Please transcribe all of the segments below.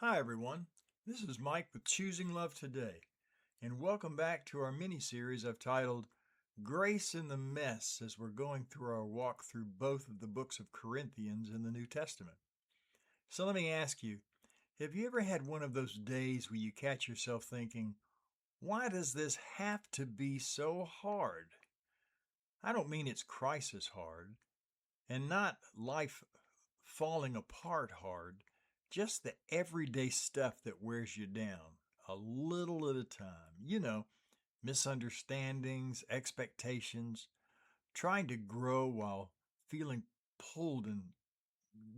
Hi, everyone. This is Mike with Choosing Love Today, and welcome back to our mini-series I've titled Grace in the Mess as we're going through our walk through both of the books of Corinthians in the New Testament. So let me ask you, have you ever had one of those days where you catch yourself thinking, why does this have to be so hard? I don't mean it's crisis hard, and not life falling apart hard, just the everyday stuff that wears you down a little at a time. Misunderstandings, expectations, trying to grow while feeling pulled in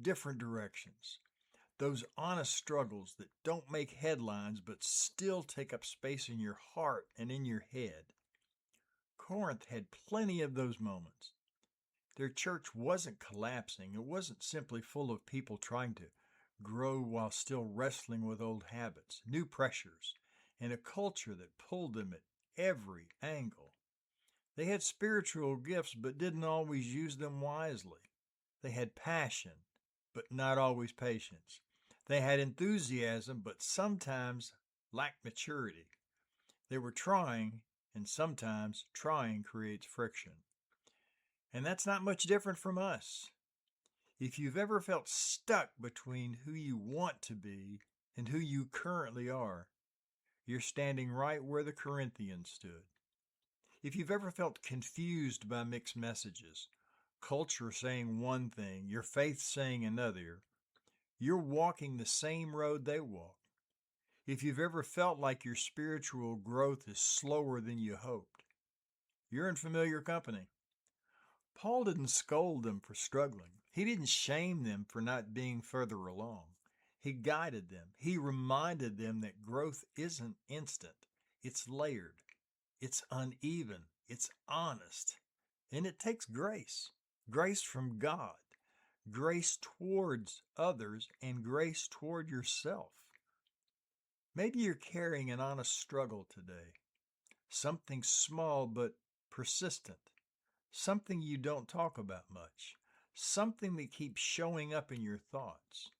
different directions. Those honest struggles that don't make headlines but still take up space in your heart and in your head. Corinth had plenty of those moments. Their church wasn't collapsing. It wasn't simply full of people trying to grow while still wrestling with old habits, new pressures, and a culture that pulled them at every angle. They had spiritual gifts but didn't always use them wisely. They had passion, but not always patience. They had enthusiasm, but sometimes lacked maturity. They were trying, and sometimes trying creates friction. And that's not much different from us. If you've ever felt stuck between who you want to be and who you currently are, you're standing right where the Corinthians stood. If you've ever felt confused by mixed messages, culture saying one thing, your faith saying another, you're walking the same road they walked. If you've ever felt like your spiritual growth is slower than you hoped, you're in familiar company. Paul didn't scold them for struggling. He didn't shame them for not being further along. He guided them. He reminded them that growth isn't instant. It's layered. It's uneven. It's honest. And it takes grace. Grace from God. Grace towards others and grace toward yourself. Maybe you're carrying an honest struggle today. Something small but persistent. Something you don't talk about much. Something that keeps showing up in your thoughts.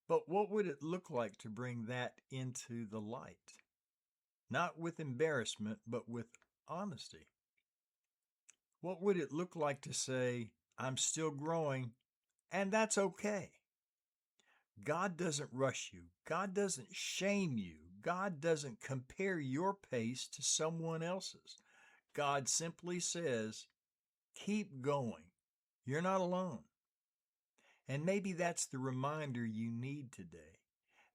But what would it look like to bring that into the light? Not with embarrassment, but with honesty. What would it look like to say, I'm still growing, and that's okay? God doesn't rush you. God doesn't shame you. God doesn't compare your pace to someone else's. God simply says, keep going. You're not alone. And maybe that's the reminder you need today,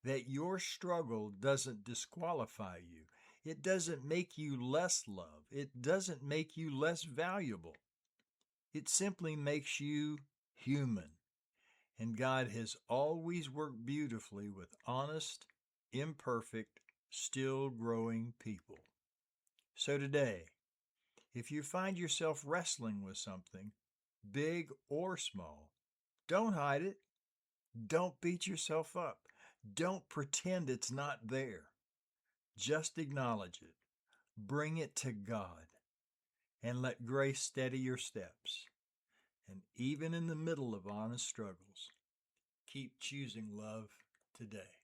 that your struggle doesn't disqualify you. It doesn't make you less loved. It doesn't make you less valuable. It simply makes you human. And God has always worked beautifully with honest, imperfect, still growing people. So today, if you find yourself wrestling with something, big or small, don't hide it. Don't beat yourself up. Don't pretend it's not there. Just acknowledge it. Bring it to God and let grace steady your steps. And even in the middle of honest struggles, keep choosing love today.